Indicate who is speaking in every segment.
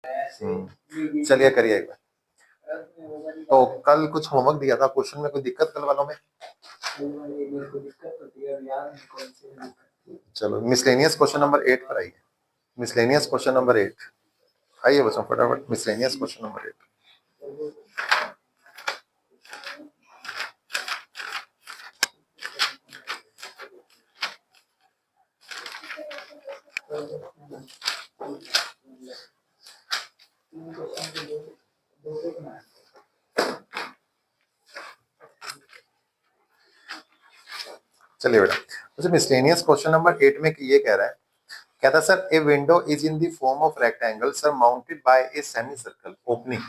Speaker 1: चलिए करिए एक बार। तो कल कुछ होमवर्क दिया था, क्वेश्चन में कोई दिक्कत कल वालों में? चलो मिसलेनियस क्वेश्चन नंबर 8 पर आइए। मिसलेनियस क्वेश्चन नंबर 8 आइए बच्चों फटाफट। Miscellaneous question number 8। चलिए बेटा, मुझे मिसलेनियस क्वेश्चन नंबर 8 में ये कह रहा है, कहता sir a window is in the form of rectangle sir mounted by a semi circle opening.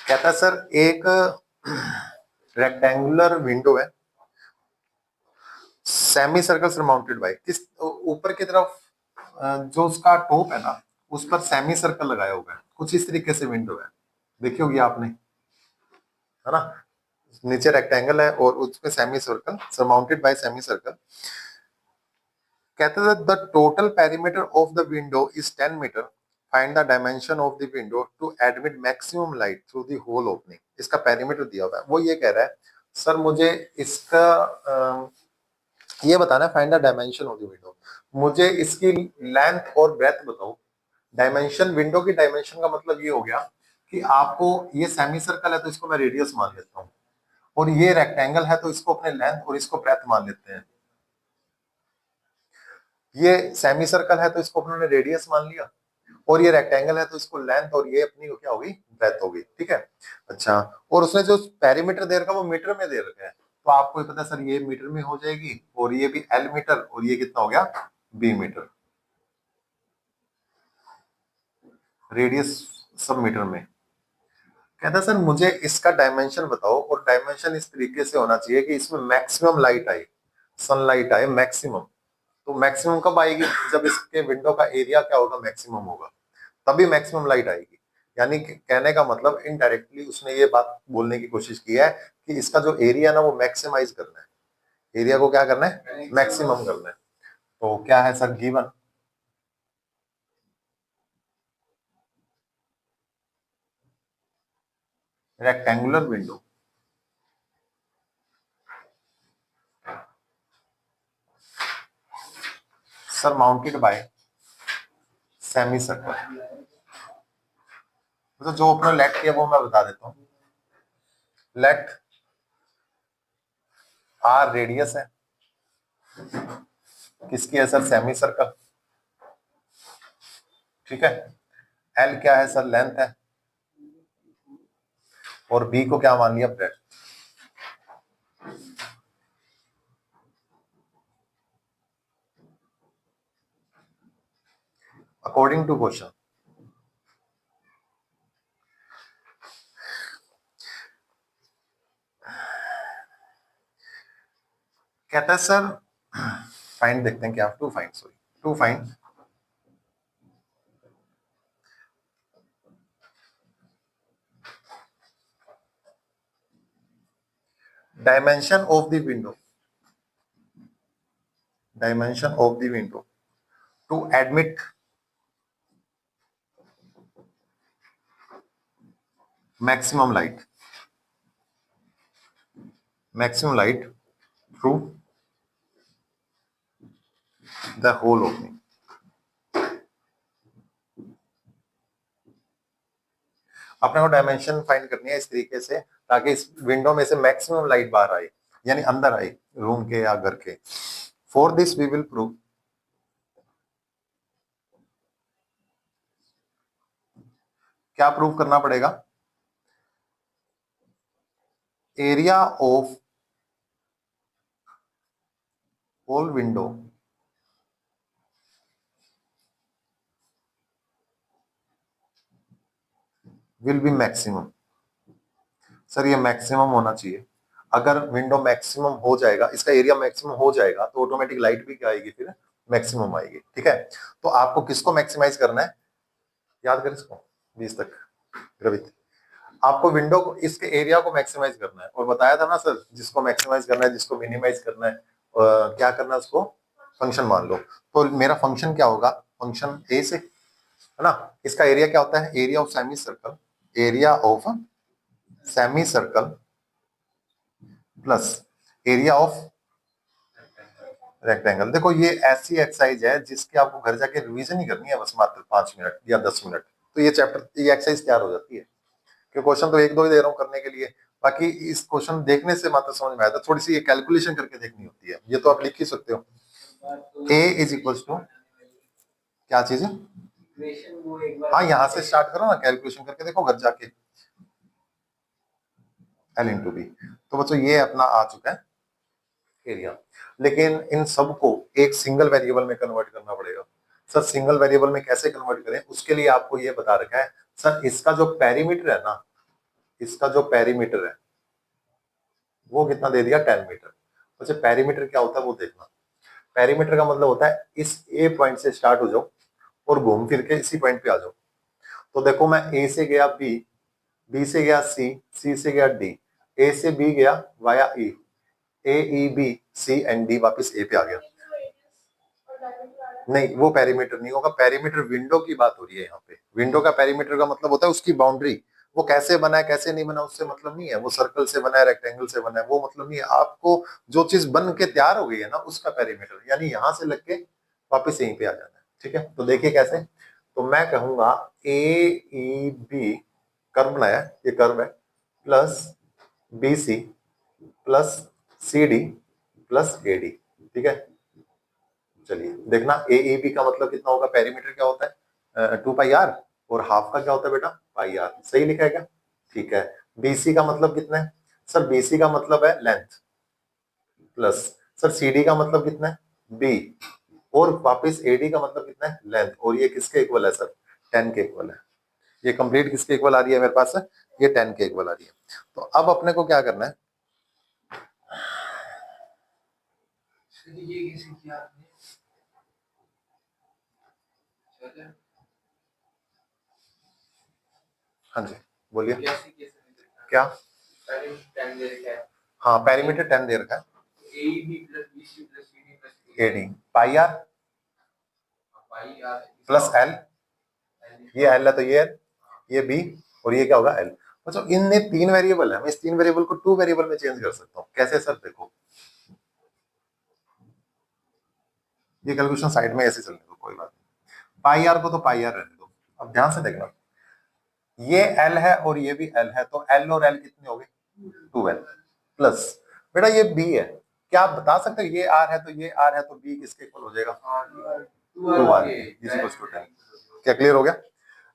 Speaker 1: कहता सर एक रेक्टेंगुलर विंडो है semi circle sir mounted by, किस ऊपर की तरफ जो उसका टॉप है ना उस पर सेमी सर्कल लगाया हुआ है, कुछ इस तरीके से विंडो है, देखी होगी आपने, है ना? नीचे रेक्टेंगल है और उसमें semi circle surmounted by semi circle. कहते हैं the total perimeter of the window is 10 metre, find the dimension of the window to admit maximum light through the whole opening. इसका पेरीमीटर दिया हुआ है, वो ये कह रहा है सर मुझे इसका ये बताना है, find the dimension of the window, मुझे इसकी लेंथ और ब्रेथ बताओ। डायमेंशन, विंडो की डायमेंशन का मतलब ये हो गया कि आपको ये सेमी सर्कल है तो इसको मैं रेडियस मान लेता हूँ, और ये रेक्टेंगल है तो इसको अपने लेंथ और इसको ब्रेथ मान लेते हैं। ये सेमी सर्कल है तो इसको अपने रेडियस मान लिया, और ये रेक्टेंगल है तो इसको लेंथ, और ये अपनी क्या होगी, ब्रेथ होगी, ठीक है। अच्छा, और उसने जो पेरीमीटर दे रखा है वो मीटर में दे रखा है, तो आपको पता है सर ये मीटर में हो जाएगी, और ये भी एल मीटर, और ये कितना हो गया, बी मीटर, रेडियस सब मीटर में। कहता सर मुझे इसका डायमेंशन बताओ, और डायमेंशन इस तरीके से होना चाहिए कि इसमें मैक्सिमम लाइट आए, सनलाइट आए मैक्सिमम। तो मैक्सिमम कब आएगी, जब इसके विंडो का एरिया क्या होगा, मैक्सिमम होगा, तभी मैक्सिमम लाइट आएगी। यानी कि कहने का मतलब इनडायरेक्टली उसने ये बात बोलने की कोशिश की है कि इसका जो एरिया ना वो मैक्सिमाइज करना है, एरिया को क्या करना है, मैक्सिमम करना है। तो क्या है sir given, rectangular window sir mounted bye semi circle. तो जो अपना लेट किया वो मैं बता देता हूँ। लेट आर रेडियस है किसकी है सर, सेमी सर्कल, ठीक है। एल क्या है सर, लेंथ है, और बी को क्या मान लिया, ब्रेथ। अकॉर्डिंग टू क्वेश्चन, कहता है सर फाइंड, देखते हैं क्या, to find, sorry to find dimension of the window, dimension of the window to admit maximum light, maximum light through the whole opening. अपने को डायमेंशन फाइंड करनी है इस तरीके से ताकि इस विंडो में से मैक्सिमम लाइट बाहर आए, यानी अंदर आए रूम के या घर के। For this we will prove, क्या प्रूव करना पड़ेगा, area of whole window will be maximum. Sir ये मैक्सिमम होना चाहिए, अगर विंडो मैक्सिमम हो जाएगा, इसका एरिया मैक्सिमम हो जाएगा तो ऑटोमेटिक लाइट भी क्या आएगी, फिर मैक्सिमम आएगी, ठीक है। तो आपको किसको मैक्सिमाइज करना है, याद कर इसको 20 तक रवित, आपको विंडो को, इसके एरिया को मैक्सिमाइज करना है, और बताया था ना सर जिसको मैक्सिमाइज करना है जिसको मिनिमाइज करना है क्या करना है उसको फंक्शन मान लो, तो मेरा फंक्शन क्या होगा, फंक्शन ए से, है ना। इसका एरिया क्या होता है, area of semi circle, area of semi circle plus area of rectangle. देखो ये ऐसी एक्सरसाइज है जिसकी आपको घर जाके रिवीजन ही करनी है बस, मात्र 5 मिनट या 10 मिनट, तो ये चैप्टर, ये एक्सरसाइज तैयार हो जाती है। कि क्वेश्चन तो एक दो ही दे रहा हूँ करने के लिए, बाकी इस क्वेश्चन देखने से मात्र समझ में आया था, थोड़ी सी ये कैलकुलेशन करके देखनी होती है, ये तो आप लिख ही सकते हो। ए इज इक्वल टू क्या चीज है, हाँ यहाँ से स्टार्ट करो ना, कैलकुलेशन करके देखो घर जाके, एल इंटू बी। तो बच्चों ये अपना आ चुका है एरिया, लेकिन इन सबको एक सिंगल वेरिएबल में कन्वर्ट करना पड़ेगा। सर सिंगल वेरिएबल में कैसे कन्वर्ट करें, उसके लिए आपको ये बता रखा है सर, इसका जो पेरीमीटर है ना, इसका जो पेरीमीटर है वो कितना दे दिया, 10 मीटर। अच्छा पेरीमीटर क्या होता है वो देखना, पेरीमीटर का मतलब होता है इस ए पॉइंट से स्टार्ट हो जाओ और घूम फिर के इसी पॉइंट पे आ जाओ। तो देखो मैं ए से गया बी, बी से गया सी, सी से गया डी, ए से बी गया via E, A E B C and D वापस ए पे आ गया। नहीं वो पेरीमीटर नहीं होगा, पेरीमीटर विंडो की बात हो रही है यहाँ पे। विंडो का पेरीमीटर का मतलब होता है उसकी बाउंड्री, वो कैसे बना है कैसे नहीं बना उससे मतलब नहीं है, वो सर्कल से बना है रेक्टेंगल से बना है वो मतलब नहीं है, आपको जो चीज बन के तैयार हो गई है ना उसका पेरीमीटर, यानी यहां से लग के वापिस यहीं पे आ जाना है। ठीक है, तो देखिए कैसे, तो मैं कहूंगा ए ई बी कर्व बनाया, ये कर्व है, plus B C plus C D plus A D. ठीक है, चलिए देखना ए ए बी का मतलब कितना होगा, पेरीमीटर क्या होता है 2 पाई आर, और हाफ का क्या होता है बेटा पाई आर, सही लिखा है क्या, ठीक है। बीसी का मतलब कितना है, सर बीसी का मतलब है लेंथ, प्लस सर सीडी का मतलब कितना है बी, और वापस एडी का मतलब कितना है लेंथ, और ये किसके इक्वल है सर, 10 के इक्वल है। ये कंप्लीट किसके इक्वल आ रही है मेरे पास, ये 10 के इक्वल आ रही है। तो अब अपने को क्या करना है, ये कैसे किया आपने? हाँ जी बोलिए क्या, हाँ पेरीमीटर 10 दे रखा है, AD pi R plus L, ये एल है तो ये बी, और ये क्या होगा एल। मतलब इनमें 3 वेरिएबल है, मैं इस 3 वेरिएबल को 2 वेरिएबल में चेंज कर सकता हूँ, कैसे सर, देखो ये कैलकुलेशन साइड में ऐसे चलने दो कोई बात नहीं, पाई आर को तो पाई आर रहने दो। अब ध्यान से देखना, ये एल है और ये भी एल है, तो एल और एल कितने हो गए 2L, प्लस बेटा ये बी है, क्या आप बता सकते हो ये आर है तो ये आर है तो बी किसके इक्वल हो जाएगा, 2R इज इक्वल टू 10। क्या क्लियर हो गया,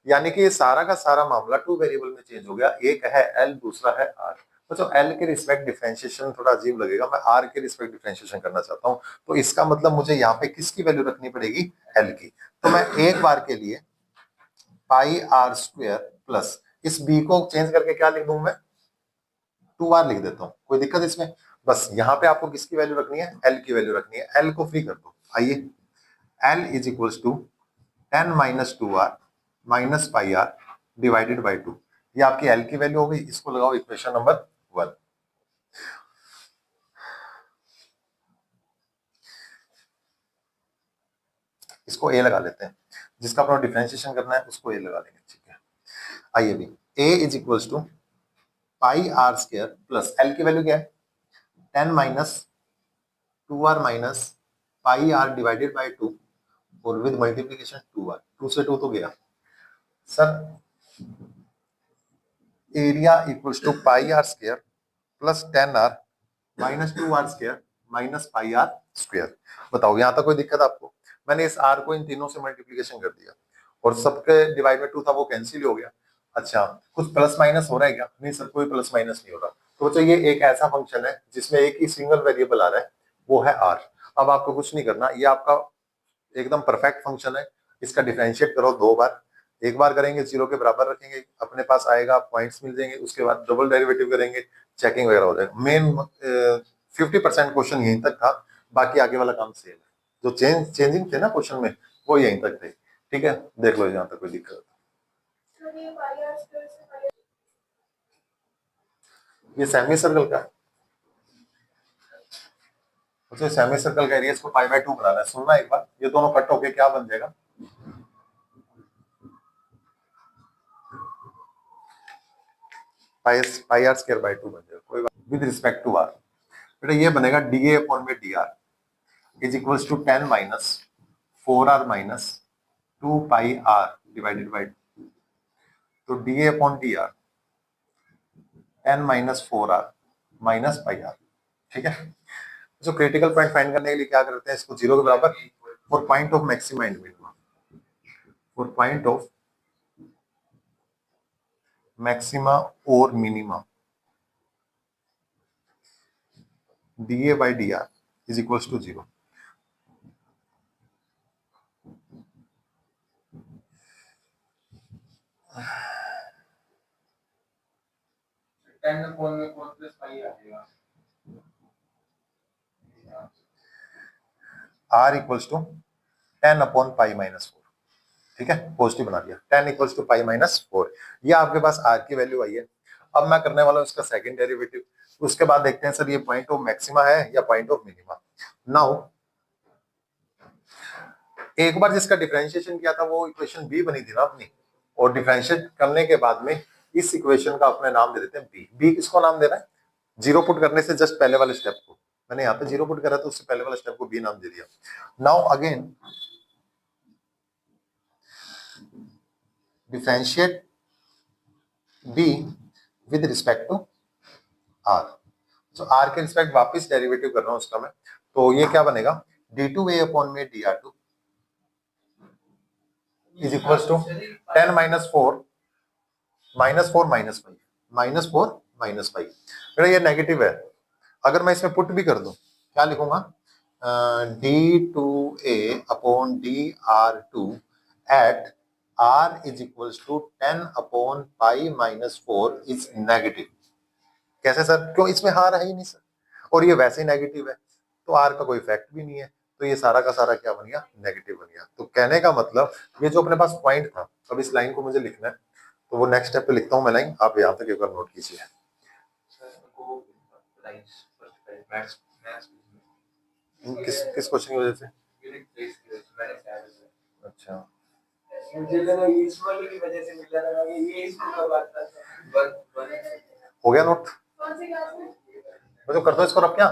Speaker 1: यानी कि ये सारा का सारा मामला 2 वेरिएबल में चेंज हो गया, एक है एल दूसरा है आर। तो एल के रिस्पेक्ट डिफरेंशिएशन थोड़ा अजीब लगेगा, मैं आर के रिस्पेक्ट डिफरेंशिएशन करना चाहता हूँ, तो इसका मतलब मुझे यहाँ पे किसकी वैल्यू रखनी पड़ेगी, एल की। तो मैं एक बार के लिए पाई आर स्क्वायर प्लस इस बी को चेंज करके क्या लिख दूं मैं, 2R लिख देता हूँ, कोई दिक्कत इसमें। बस यहाँ पे आपको किसकी वैल्यू रखनी है, एल की वैल्यू रखनी है, एल को फ्री कर दो। आइए L is equal to 10 - 2R minus pi R divided by 2, ये आपकी एल की वैल्यू हो गई, इसको लगाओ इक्वेशन नंबर 1। इसको ए लगा लेते हैं, जिसका अपना डिफरेंशिएशन करना है उसको ए लगा देंगे। ठीक है, आइए भी A is equal to pi R square plus L की वैल्यू क्या है 10 - 2R minus pi R divided by 2, और विद मल्टीप्लीकेशन 2R, 2 से 2 तो गया sir, area equals to pi R square plus 10R minus 2R square minus pi R square. बताओ यहाँ तक कोई दिक्कत आपको, मैंने इस R को इन तीनों से मल्टीप्लीकेशन कर दिया, और सबके डिवाइड में 2 था वो कैंसिल हो गया। अच्छा कुछ प्लस माइनस हो रहा है क्या, नहीं सर कोई प्लस माइनस नहीं हो रहा। तो बच्चों ये एक ऐसा फंक्शन है जिसमें एक ही सिंगल वेरिएबल आ रहा है, वो है R। अब आपको कुछ नहीं करना, ये आपका एकदम परफेक्ट फंक्शन है, इसका डिफरेंशिएट करो 2 बार, एक बार करेंगे 0 के बराबर रखेंगे, अपने पास आएगा पॉइंट्स मिल जाएंगे, उसके बाद डबल डेरिवेटिव करेंगे, चेकिंग वगैरह हो जाएगा। मेन 50% क्वेश्चन यहीं तक था, बाकी आगे वाला काम सेम है, जो चेंजिंग थे ना क्वेश्चन में वो यहीं तक थे। ठीक है, देख लो यहाँ तक कोई दिक्कत, ये सेमी सर्कल का तो सेमी सर्कल का एरिया इसको पाई बाय 2 बनाना है। सुनना एक बार, ये दोनों कट होके क्या बन जाएगा, पाई आर स्क्वायर बाय 2 बन जाएगा। कोई बात विद रिस्पेक्ट टू आर, बेटा ये बनेगा डी ए अपॉन में D R is equals to 10 minus 4r minus 2 pi R divided by, तो D A upon D R 10 minus 4r minus pi R. ठीक है, जो क्रिटिकल पॉइंट फाइंड करने के लिए क्या करते हैं, इसको जीरो के बराबर for point of maxima and minima, for point of maxima और minima D A by D R is equals to 0। R equals to 10 upon pi minus 4। ठीक है, पॉजिटिव बना दिया, 10 इक्वल्स टू पाई माइनस 4। ये आपके पास are की value आई है। अब मैं करने वाला हूँ इसका सेकंड डेरिवेटिव, उसके बाद देखते हैं सर ये पॉइंट ऑफ मैक्सिमा है या पॉइंट ऑफ मिनिमा। नाउ एक बार जिसका डिफरेंशिएशन किया था वो इक्वेशन बी बनी थी ना अपनी, और डिफरेंशिएट करने के बाद में इस इक्वेशन का अपने नाम दे देते हैं बी। बी किसको नाम दे रहा है, जीरो पुट करने से जस्ट पहले वाले स्टेप को, मैंने यहाँ पे जीरो पुट करा तो उससे पहले वाले स्टेप को बी नाम दे दिया। Now again differentiate B with respect to R. तो आर के रिस्पेक्ट वापस डेरिवेटिव कर रहा हूं उसका मैं, तो ये क्या बनेगा, डी टू ए अपॉन में D R two is equal to 10 minus 4 minus 4 minus 5 minus 4 minus 5। बेटा ये नेगेटिव है, अगर मैं इसमें पुट भी कर दूं क्या लिखूंगा, D two A upon D R two at R is equal to 10 upon pi minus 4 is negative. कैसे सर, क्यों, इसमें हार है ही नहीं सर, और ये वैसे ही नेगेटिव है तो आर का कोई इफेक्ट भी नहीं है, तो ये सारा का सारा क्या बन गया, नेगेटिव बन गया। तो कहने का मतलब ये जो अपने पास पॉइंट था, अब इस लाइन को मुझे लिखना है, तो वो नेक्स्ट स्टेप पे लिखता हूं मैं लाइन, आप यहाँ तक एक बार नोट कीजिए। किस क्वेश्चन की वजह से, अच्छा मुझे लगा ये इस वाले की वजह से मिला था, ये इसको कब आता था, हो गया नोट, मैं तो करता हूँ इसको रख क्या,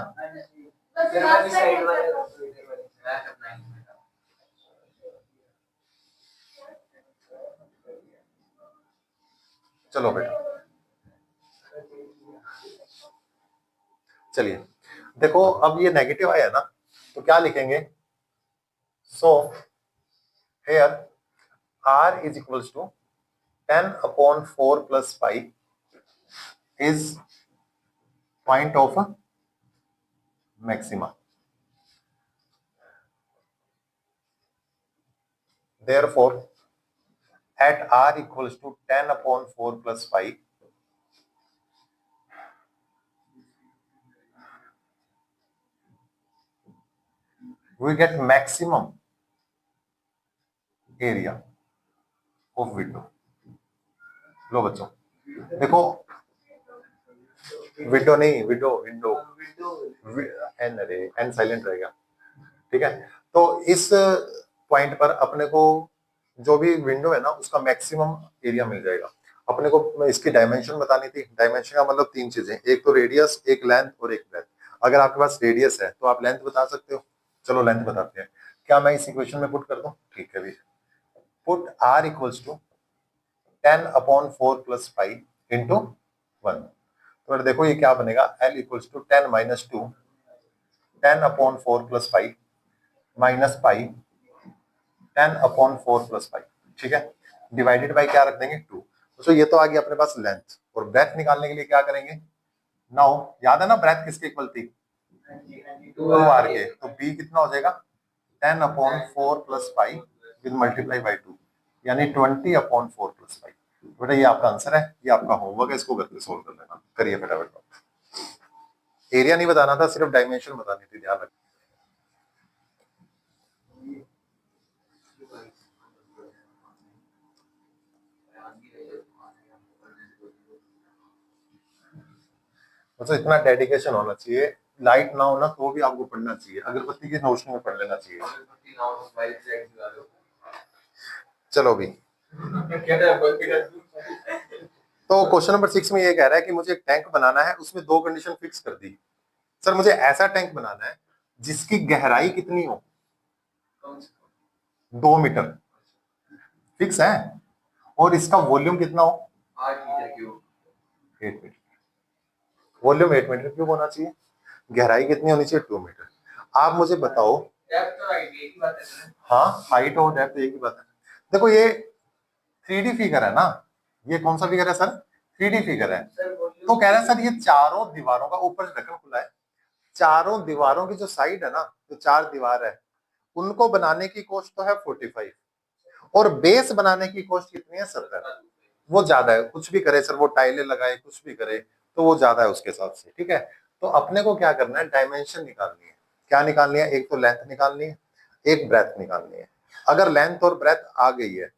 Speaker 1: चलो बेटा चलिए देखो, अब ये नेगेटिव आया ना तो क्या लिखेंगे, so here r is equals to 10 upon 4 plus 5 is point of maxima. Therefore, at r equals to 10 upon 4 plus 5, we get maximum area of window. लो बच्चों देखो, विंडो नहीं, विंडो विंडो एन, अरे एन साइलेंट रहेगा। ठीक है, तो इस point पर अपने को जो भी विंडो है ना उसका मैक्सिमम एरिया मिल जाएगा। अपने को इसकी डायमेंशन बतानी थी, डायमेंशन का मतलब तीन चीजें, एक तो रेडियस, एक लेंथ और एक ब्रेथ। अगर आपके पास रेडियस है तो आप लेंथ बता सकते हो, चलो लेंथ बताते हैं। क्या मैं इस इक्वेशन में पुट कर दूं, ठीक है भी, put r equals to 10 upon 4 plus 5 into 1। तो देखो ये क्या बनेगा, l equals to 10 minus 2 10 upon 4 plus 5 minus pi 10 upon 4 plus 5। ठीक है, डिवाइडेड बाई क्या रख देंगे 2। तो ये तो आ गया अपने पास लेंथ, और ब्रेथ निकालने के लिए क्या करेंगे, नाउ याद है ना ब्रेथ किसके इक्वल थी, 2r के, तो b कितना हो जाएगा 10 upon 4 plus 5 with multiply by 2 यानी 20 अपॉन 4 प्लस 5। बेटा ये आपका आंसर है, ये आपका होमवर्क है, इसको घर पे सोल्व कर लेना, करिए फटाफट। एरिया नहीं बताना था, सिर्फ डायमेंशन बतानी थी, ध्यान रखिए। मतलब इतना डेडिकेशन होना चाहिए लाइट ना हो ना तो भी आपको पढ़ना चाहिए, अगरबत्ती की रोशनी में पढ़ लेना चाहिए। चलो भी तो क्वेश्चन नंबर 6 में ये कह रहा है कि मुझे एक टैंक बनाना है, उसमें दो कंडीशन फिक्स कर दी। सर मुझे ऐसा टैंक बनाना है जिसकी गहराई कितनी हो, 2 मीटर फिक्स है, और इसका वॉल्यूम कितना हो, 8 मीटर। वॉल्यूम 8 मीटर क्यूब होना चाहिए, गहराई कितनी होनी चाहिए, 2 मीटर। आप मुझे बताओ। हाँ, हाइट और डेप्थ एक ही बात है। देखो ये 3D फिगर है ना, ये कौन सा फिगर है सर, 3D फिगर है। तो कह रहा है सर ये चारों दीवारों का, ऊपर ढक्कन खुला है, चारों दीवारों की जो साइड है ना, जो 4 दीवार है, उनको बनाने की कॉस्ट तो है 45, और बेस बनाने की कॉस्ट कितनी है, 70। वो ज्यादा है, कुछ भी करे सर, वो टाइलें लगाए कुछ भी करे तो वो ज्यादा है उसके हिसाब से, ठीक है। तो अपने को क्या करना है, डायमेंशन निकालनी है। क्या निकालनी है, एक तो लेंथ निकालनी है, एक ब्रेथ निकालनी है। अगर लेंथ और ब्रेथ आ गई है,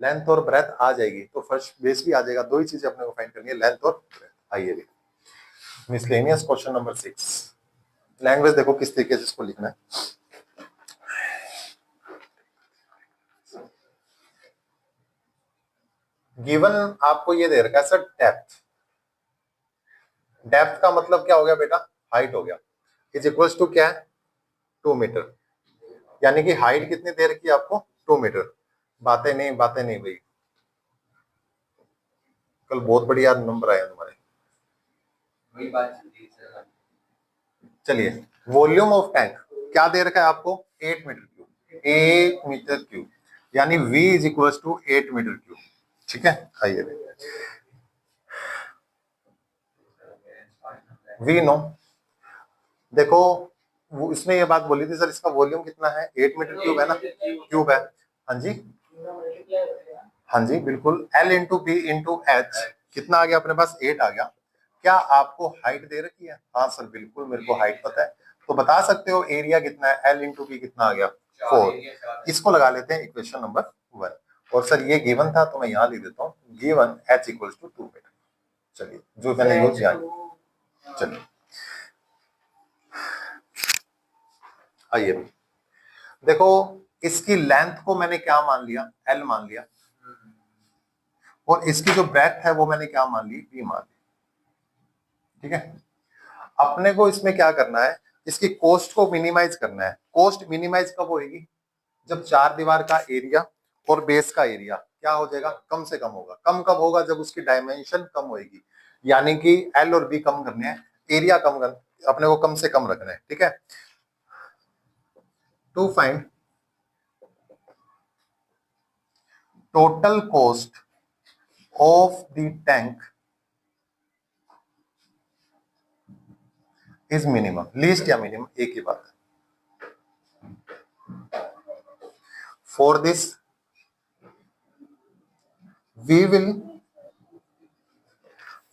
Speaker 1: लेंथ और ब्रेथ आ जाएगी तो फर्स्ट बेस भी आ जाएगा। दो ही चीजें अपने को फाइंड करनी है, लेंथ और ब्रेथ। आइए भी मिसलेनियस क्वेश्चन नंबर 6। लैंग्वेज देखो किस तरीके से इसको लिखना है। गिवन आपको ये दे रखा है सर डेप्थ। डेप्थ का मतलब क्या हो गया बेटा, हाइट हो गया, इज इक्वल्स टू क्या है, 2 मीटर। यानी कि हाइट कितनी दे रखी है आपको, 2 मीटर। बातें नहीं भाई, कल बहुत बढ़िया नंबर आया तुम्हारे। वही बात चलिए, वॉल्यूम ऑफ टैंक क्या दे रखा है आपको, 8 मीटर क्यूब, 8 मीटर क्यूब, यानी V is equal to 8 metre cube, ठीक है। आइए V नो, देखो वो इसमें ये बात बोली थी सर, इसका वॉल्यूम कितना है, 8 मीटर क्यूब है ना, क्यूब है। हाँ जी, हाँ जी बिल्कुल, L into B into H कितना आ गया अपने पास, 8 आ गया। क्या आपको हाइट दे रखी है, हाँ सर बिल्कुल मेरे को हाइट पता है। तो बता सकते हो एरिया कितना है, L इंटू बी कितना आ गया, 4। इसको लगा लेते हैं इक्वेशन नंबर 1। और सर ये गिवन था तो मैं यहाँ लिख देता हूँ, given H equals to 2 metre. चलिए जो मैंने यूज किया, चलिए आइए देखो, इसकी लेंथ को मैंने क्या मान लिया, L मान लिया, और इसकी जो ब्रेथ है वो मैंने क्या मान ली, B मान ली, ठीक है। अपने को इसमें क्या करना है, इसकी कॉस्ट को मिनिमाइज करना है। कॉस्ट मिनिमाइज कब होगी, जब 4 दीवार का एरिया और बेस का एरिया क्या हो जाएगा, कम से कम होगा। कम कब होगा, जब उसकी डायमेंशन कम होगी, यानी कि L और B कम करने हैं, एरिया कम कर, अपने को कम से कम रखना है, ठीक है। To find total cost of the tank is minimum, least या मिनिमम एक ही बात है। For this we will,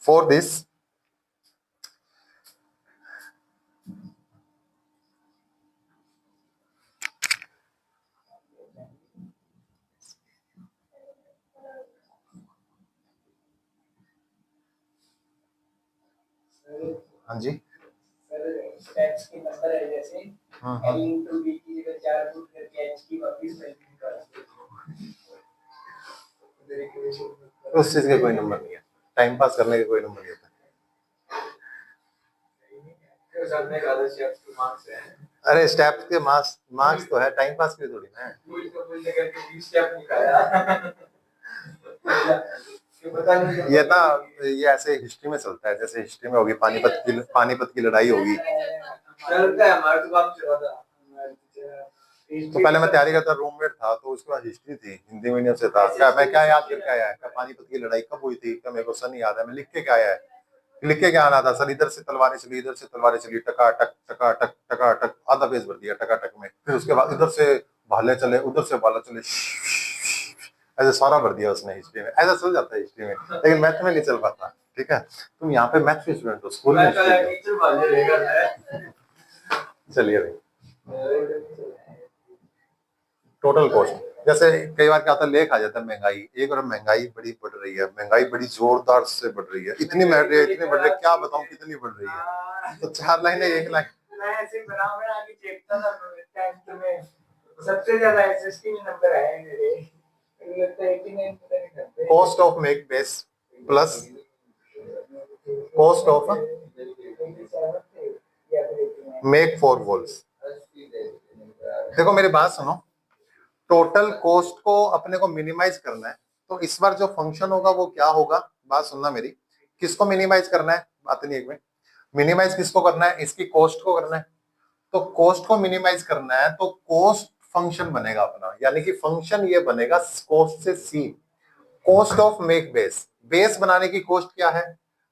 Speaker 1: for this हाँ जी
Speaker 2: स्टेप्स के नंबर है जैसे L into B की जगह 4 पुट करके H की वापस वैल्यू निकाल सकते।
Speaker 1: उस चीज के कोई नंबर नहीं है, टाइम पास करने के कोई नंबर नहीं होता। अरे स्टेप के मार्क्स तो है, टाइम पास के थोड़ी ना है। ये ना, ये ऐसे हिस्ट्री में चलता है, जैसे हिस्ट्री में होगी पानीपत की लड़ाई होगी। तो पहले मैं तैयारी करता, रूममेट था तो उसके बाद हिस्ट्री थी, हिंदी मीडियम से था। क्या मैं क्या याद करके आया है, पानीपत की लड़ाई कब हुई थी, क्या मेरे को सन याद है, मैं लिख के क्या आया है, लिख के क्या आना था सर, इधर से तलवारें चली, इधर से तलवारें चली, टकाटक टकाटक टकाटक, आधा पेज भर दिया टकाटक में। फिर उसके बाद इधर से भाले चले, उधर से भाला चले, ऐसे सारा भर दिया उसने हिस्ट्री में। ऐसा चल जाता है हिस्ट्री में, लेकिन मैथ में नहीं चल पाता, ठीक है। तुम यहाँ पे मैथ के स्टूडेंट हो, स्कूल में। चलिए भाई, टोटल कॉस्ट, जैसे कई बार क्या होता है, लेख आ जाता है महंगाई, एक और महंगाई बड़ी बढ़ रही है, महंगाई बड़ी जोरदार से बढ़ रही है, इतनी बढ़ रही है, इतनी बढ़ रही है, क्या बताऊं कितनी बढ़ रही है। तो 4 लाइनें 1 लाइन।
Speaker 2: मैं ऐसे बना के चेपता था 10th में, सबसे ज्यादा एसएसटी में नंबर आए मेरे, मुझे लगता है 89 पता नहीं करते।
Speaker 1: Cost of make base plus cost of make 4 walls. देखो मेरी बात सुनो, टोटल कॉस्ट को अपने को मिनिमाइज करना है, तो इस बार जो फंक्शन होगा वो क्या होगा, बात सुनना मेरी। किसको मिनिमाइज करना है, बात नहीं एक में, मिनिमाइज किसको करना है, इसकी कॉस्ट को करना है। तो कॉस्ट को मिनिमाइज करना है तो कॉस्ट फंक्शन बनेगा अपना, यानी कि फंक्शन ये बनेगा कॉस्ट से C, cost of make base. Base बनाने की कॉस्ट क्या है,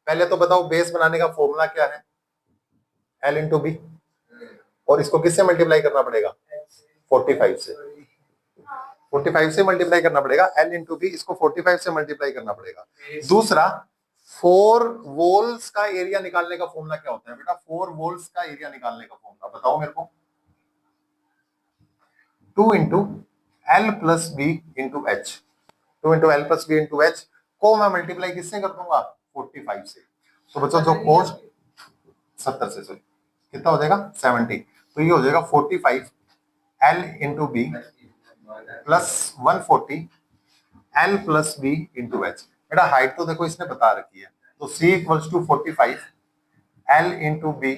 Speaker 1: पहले तो बताओ बेस बनाने का फॉर्मूला क्या है, एल इंटू बी, और इसको किससे मल्टीप्लाई करना पड़ेगा, 45 से, 45 से मल्टीप्लाई करना पड़ेगा, एल इंटू बी, इसको 45 से मल्टीप्लाई करना पड़ेगा। दूसरा, 4 वॉल्स का एरिया निकालने का फॉर्मूला क्या होता है बेटा, 4 वॉल्स का एरिया निकालने का फॉर्मूला बताओ मेरे को, 2 into L plus B into H, 2 into L plus B into H को मैं मल्टीप्लाई किससे कर दूंगा, 45 से। तो बच्चों जो कॉस्ट 70 से, सॉरी कितना हो जाएगा 70, तो ये हो जाएगा 45 L into B plus 140 L plus B into H. बेटा हाइट तो देखो इसने बता रखी है, तो C equals to 45 L into B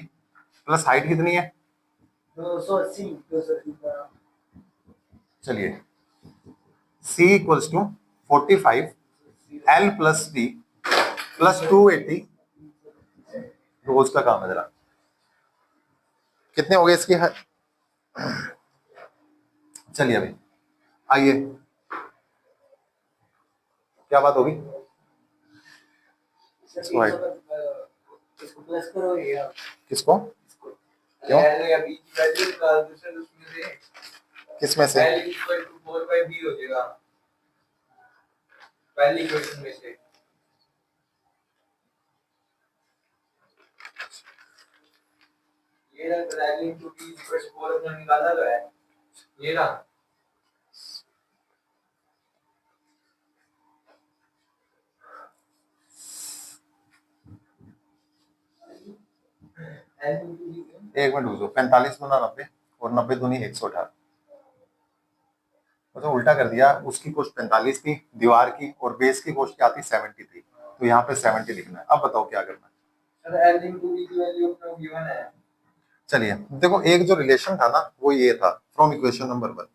Speaker 1: plus height कितनी है
Speaker 2: 280
Speaker 1: चलिए, C equals to 45 L plus B plus 280, रोज का काम है जरा, कितने हो गए इसकी चलिए अभी आइए, क्या बात होगी,
Speaker 2: इसको प्लस करो ये
Speaker 1: किसको, क्यों,
Speaker 2: या बी की वैल्यू निकाल दो सर उसमें से,
Speaker 1: किसमें से,
Speaker 2: l इक्वल टू 4/b हो जाएगा पहली इक्वेशन में से। ये रहा l into b equal to 4 अपने निकाला तो है, ये रहा
Speaker 1: एक मिनट रुको, 45 गुना 90 और 90 दूनी 118, मतलब उल्टा कर दिया, उसकी कॉस्ट 45 थी दीवार की और बेस की कॉस्ट क्या थी 70 थी, तो यहाँ पे 70 लिखना है। अब बताओ क्या करना है,
Speaker 2: सर l इनटू b की वैल्यू अपना गिवन है।
Speaker 1: चलिए देखो एक जो रिलेशन था ना वो ये था फ्रॉम इक्वेशन नंबर 1,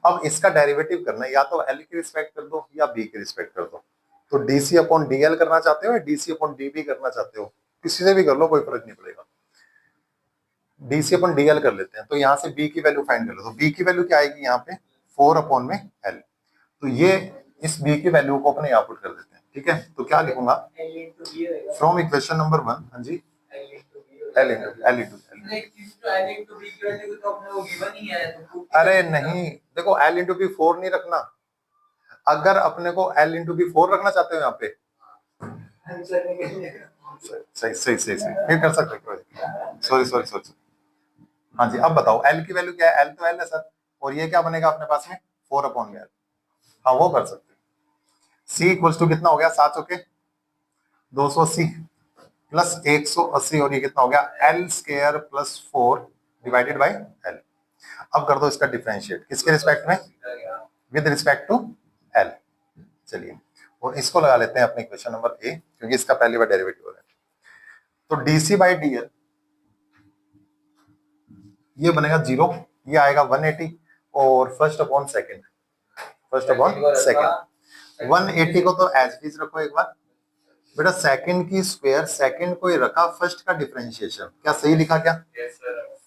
Speaker 1: अब इसका डेरिवेटिव करना है, या तो एल की रिस्पेक्ट कर दो या बी की रिस्पेक्ट कर दो। तो डीसी अपॉन डीएल करना चाहते हो या डीसी अपॉन डीबी करना चाहते हो, किसी से भी कर लो कोई फर्क नहीं पड़ेगा, डीसी अपॉन डीएल कर लेते हैं। तो यहाँ से बी की वैल्यू फाइंड कर लो, तो बी की वैल्यू क्या आएगी यहाँ पे 4 अपॉन में एल, तो ये इस बी की वैल्यू को अपने यहाँ पुट कर देते हैं, ठीक है। तो क्या लिखूंगा फ्रॉम इक्वेशन नंबर 1, हाँ जी एल इंटू अरे नहीं देखो एल इंटू बी 4 नहीं रखना, अगर अपने को एल इंटू बी 4 रखना चाहते हो यहाँ पे सही सही सही सही फिर कर सकते हो, सॉरी सॉरी सॉरी, हाँ जी अब बताओ एल की वैल्यू क्या है, एल तो एल है सर, और ये क्या बनेगा अपने पास में 4 अपॉन में एल, हाँ वो कर सकते हैं। सी इक्वल्स टू कितना हो गया 7 चौके 280 प्लस 180 और ये कितना हो गया L square plus 4 divided by L. अब कर दो इसका डिफरेंशिएट किसके रिस्पेक्ट में, विद रिस्पेक्ट टू एल। चलिए और इसको लगा लेते हैं अपने इक्वेशन नंबर ए, क्योंकि इसका पहली बार डेरिवेटिव हो रहा है। तो डीसी बाई डीएल ये बनेगा 0, ये आएगा 180 और first upon second, first upon second 180 को तो एज इट इज रखो एक बार बेटा, सेकंड की स्क्वायर सेकंड को ही रखा, फर्स्ट का डिफरेंशिएशन क्या सही लिखा क्या,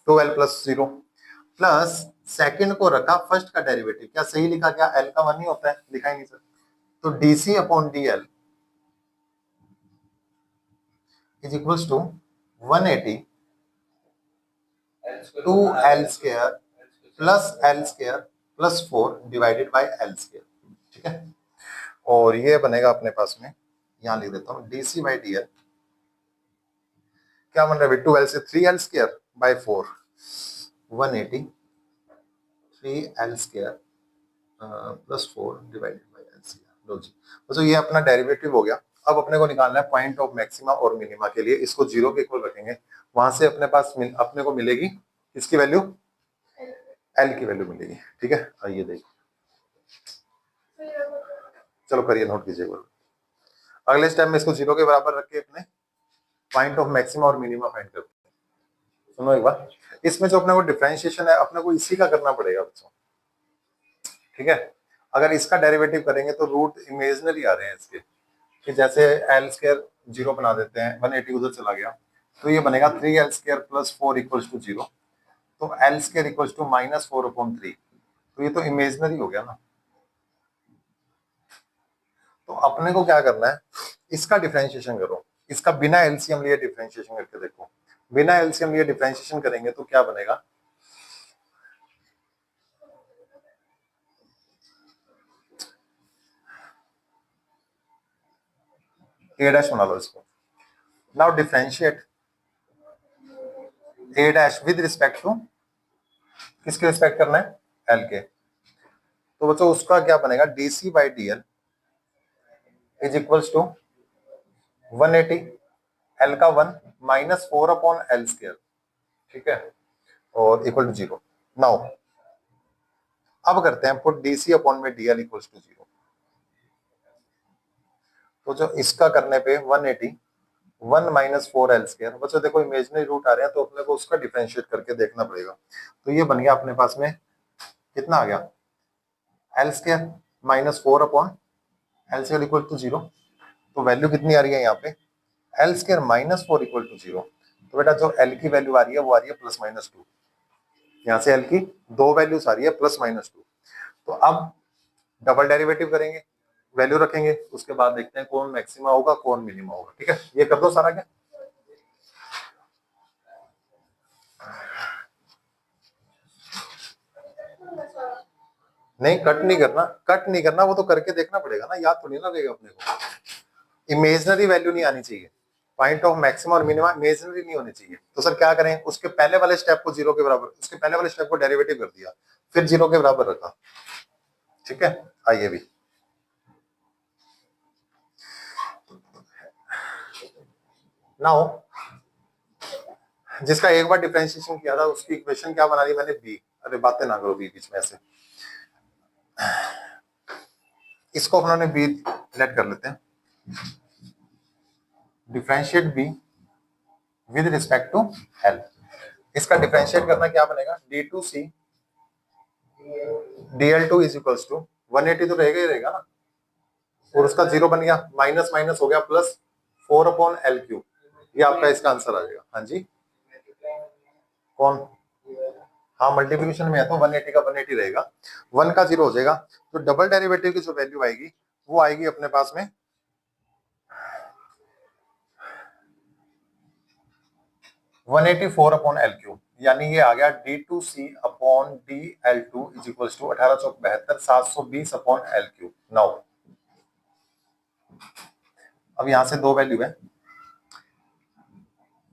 Speaker 1: 12 प्लस 0 प्लस सेकंड को रखा, फर्स्ट का डेरिवेटिव क्या सही लिखा क्या, एल का 1 ही होता है, लिखा ही नहीं सर। तो DC upon DL is equals to 180 two L square plus L square plus 4 divided by L square, ठीक है। और ये बनेगा अपने पास में, यहां लिख देता हूं डीसी बाई डीएल क्या बन रहा है 12 से 3l square by 4 180 3l square plus 4 divided by l square. लो जी तो ये अपना डेरिवेटिव हो गया। अब अपने को निकालना है पॉइंट ऑफ मैक्सिमा और मिनिमा के लिए, इसको 0 के इक्वल रखेंगे, वहां से अपने पास अपने को मिलेगी इसकी वैल्यू, एल की वैल्यू मिलेगी। ठीक है, आइए देखिए, चलो करिए, नोट कीजिए। अगले स्टेप में इसको 0 के बराबर रख के अपने पॉइंट ऑफ मैक्सिमा और मिनिमा फाइंड करते हैं। सुनो एक बार, इसमें जो अपने को डिफरेंशिएशन है अपने को इसी का करना पड़ेगा बच्चों। ठीक है, अगर इसका डेरिवेटिव करेंगे तो रूट इमेजिनरी आ रहे हैं इसके, कि जैसे एल स्क्वायर 0 बना देते हैं, 180 उधर चला गया, तो ये बनेगा 3l square plus 4 equals to 0। तो एल स्क्वायर इक्वल्स टू -4/3, तो ये तो इमेजिनरी हो गया ना। तो अपने को क्या करना है, इसका डिफरेंशिएशन करो, इसका बिना एलसीएम लिए डिफरेंशिएशन करके देखो। बिना एलसीएम लिए डिफरेंशिएशन करेंगे तो क्या बनेगा, ए डैश बना लो इसको। Now differentiate A dash with respect to, किसके रिस्पेक्ट करना है, एल के। तो बच्चों उसका क्या बनेगा, DC by D L is equals to 180, L का 1 -4/l स्क्वायर। ठीक है, और इक्वल टू 0। नाउ अब करते हैं पुट डीसी अपॉन में डीएल इक्वल्स टू 0। तो जो इसका करने पे 180 1 -4l स्क्वायर, बच्चों देखो इमेजिनरी रूट आ रहे हैं तो अपने को उसका डिफरेंशिएट करके देखना पड़ेगा। तो ये बन गया अपने पास में, कितना आ गया, L square -4/l square equal to 0। तो वैल्यू कितनी आ रही है यहाँ पे, एल स्क्वायर -4 इक्वल टू 0। तो बेटा जो एल की वैल्यू आ रही है वो आ रही है +-2, यहाँ से एल की दो वैल्यूज आ रही है +-2। तो अब डबल डेरिवेटिव करेंगे, वैल्यू रखेंगे, उसके बाद देखते हैं कौन मैक्सिमा होगा कौन मिनिमा होगा। ठीक है, ये कर दो सारा क्या, नहीं कट नहीं करना, कट नहीं करना, वो तो करके देखना पड़ेगा ना, याद थोड़ी ना रहेगा अपने को। इमेजिनरी वैल्यू नहीं आनी चाहिए, पॉइंट ऑफ मैक्सिमा और मिनिमा इमेजिनरी नहीं होनी चाहिए। तो सर क्या करें, उसके पहले वाले स्टेप को 0 के बराबर, उसके पहले वाले स्टेप को डेरिवेटिव कर दिया, फिर 0 के बराबर रखा। ठीक है, आइए भी, नाउ जिसका एक बार डिफरेंशिएशन किया था उसकी इक्वेशन क्या बना दी मैंने, बी। अरे बातें ना करो बी बीच में ऐसे, इसको अपने बी लेट कर लेते हैं, differentiate B with respect to L. इसका डिफरेंशिएट करना क्या बनेगा, d2c dl2 is equals to 180 तो रहेगा ही रहेगा ना, और उसका 0 बन गया, माइनस माइनस हो गया +4/l3। ये आपका इसका आंसर आ जाएगा। हाँ जी, कौन, हाँ मल्टीप्लिकेशन में है तो 180 का 180 रहेगा, 1 का 0 हो जाएगा। तो डबल डेरिवेटिव की जो वैल्यू आएगी वो आएगी अपने पास में 184/l3, यानी ये आ गया d2c/dl2 इज इक्वल्स टू 18 चौक 72 720/l3। नाउ अब यहां से दो वैल्यू है,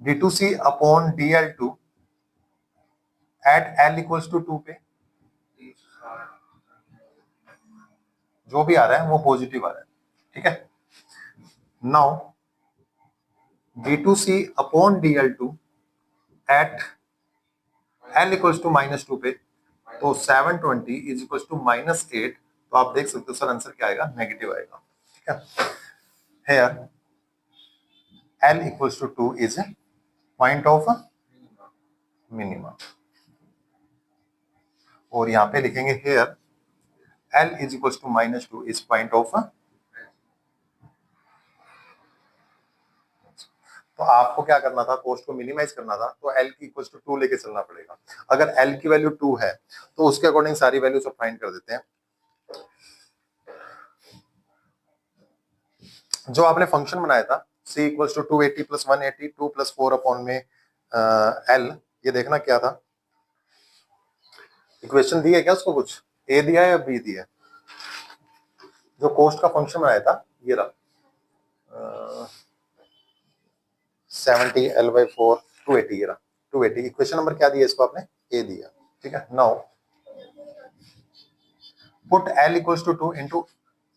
Speaker 1: d2c/dl2 at l equals to 2 पे जो भी आ रहा है वो पॉजिटिव आ रहा है। ठीक है, now d2c/dl2 at l equals to -2 पे, तो 720 इज इक्वल्स टू -8। तो आप देख सकते हो सर आंसर क्या आएगा, नेगेटिव आएगा। ठीक है, here l equals to 2 is a point of minima, और यहाँ पे लिखेंगे here l is equals to -2 is point of, तो आपको क्या करना था, कोस्ट को मिनिमाइज करना था, तो l की इक्वल्स टू 2 लेके चलना पड़ेगा। अगर l की वैल्यू 2 है तो उसके अकॉर्डिंग सारी वैल्यू सब फाइंड कर देते हैं। जो आपने फंक्शन बनाया था c इक्वल्स टू 280 + 180 2 + 4 में l, ये देखना क्या था, इक्वेशन दी है क्या उसको, कुछ a दिया है या b दिया है। जो कोस्ट का फंक्शन बनाया था ये रहा 70l/4 280, ये रहा 280। इक्वेशन नंबर क्या दिया इसको आपने, a दिया। ठीक है, now put l equals to 2 into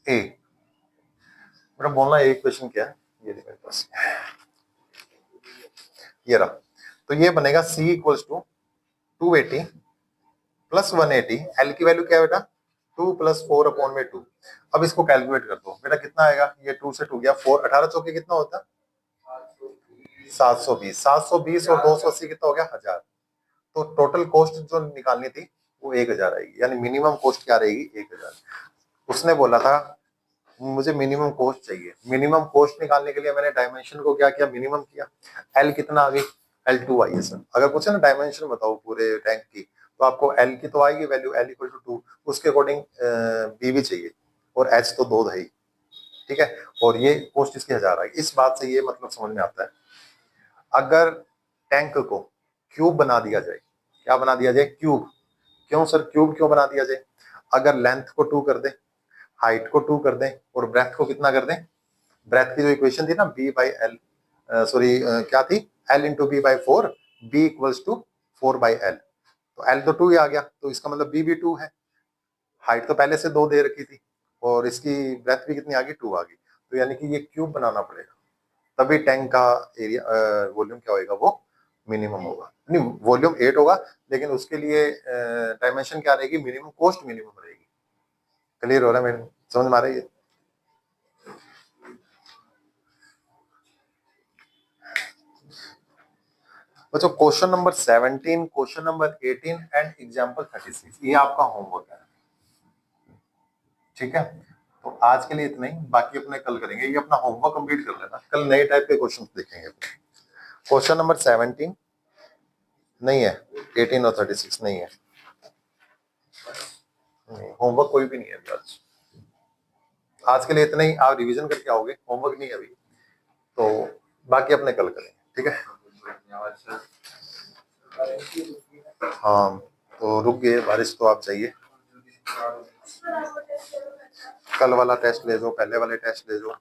Speaker 1: a, मेरा बोलना एक क्वेश्चन क्या है, ये देखो मेरे पास, ये रहा। तो ये बनेगा c इक्वल्स टू 280 प्लस 180, एल की वैल्यू क्या है बेटा 2 प्लस 4 अपॉन में 2। अब इसको कैलकुलेट कर दो बेटा, कितना आएगा, ये 2 से 2 गया 4, 18 चौके कितना होता है 720, 720 और 280 कितना हो गया 1000। तो टोटल कॉस्ट जो निकालनी थी वो 1000 आएगी, यानी मिनिमम कॉस्ट क्या रहेगी 1000। उसने बोला था मुझे मिनिमम कॉस्ट चाहिए, मिनिमम कॉस्ट निकालने के लिए मैंने डायमेंशन को क्या किया, मिनिमम किया। एल कितना आ गई, L2 आई है सर। अगर पूछे ना डायमेंशन बताओ पूरे टैंक की, तो आपको एल की तो आएगी वैल्यू, एल इक्वल टू 2, उसके अकॉर्डिंग बी भी चाहिए, और एच तो 2 है ही, ठीक है। और ये कॉस्ट इसकी 1000 आएगी। इस बात से ये मतलब समझ में आता है, अगर टैंक को क्यूब बना दिया जाए, क्या बना दिया जाए क्यूब, क्यों सर क्यूब क्यों बना दिया जाए, अगर लेंथ को 2 कर दे, हाइट को 2 कर दें, और ब्रेथ को कितना कर दें, ब्रेथ की जो इक्वेशन थी ना बी बाई एल, सॉरी क्या थी, L into B by 4, B equals to 4 by L. तो एल तो 2 ही आ गया, तो इसका मतलब बी भी 2 है। हाइट तो पहले से 2 दे रखी थी, और इसकी ब्रेथ भी कितनी आ गई 2 आ गई। तो यानी कि ये क्यूब बनाना पड़ेगा, तभी टैंक का एरिया वॉल्यूम क्या होगा, वो मिनिमम होगा। नहीं वॉल्यूम 8 होगा, लेकिन उसके लिए डायमेंशन क्या रहेगी, मिनिमम कॉस्ट मिनिमम रहेगी। क्लियर हो रहा है मेरे, समझ में आ रही है। बच्चों question number 17, question number 18 and example 36 ये आपका होमवर्क है, ठीक है। तो आज के लिए इतना ही, बाकी अपने कल करेंगे। ये अपना होमवर्क कंप्लीट कर लेना, कल नए टाइप के क्वेश्चन देखेंगे। क्वेश्चन नंबर 17 नहीं है, 18 और 36 नहीं है, होमवर्क कोई भी नहीं है अभी आज। आज के लिए इतना ही, आप रिवीजन करके आओगे, होमवर्क नहीं है अभी, तो बाकी अपने कल करेंगे, ठीक है। हाँ तो रुक गए बारिश, तो आप चाहिए कल वाला टेस्ट ले जाओ, पहले वाले टेस्ट ले जाओ।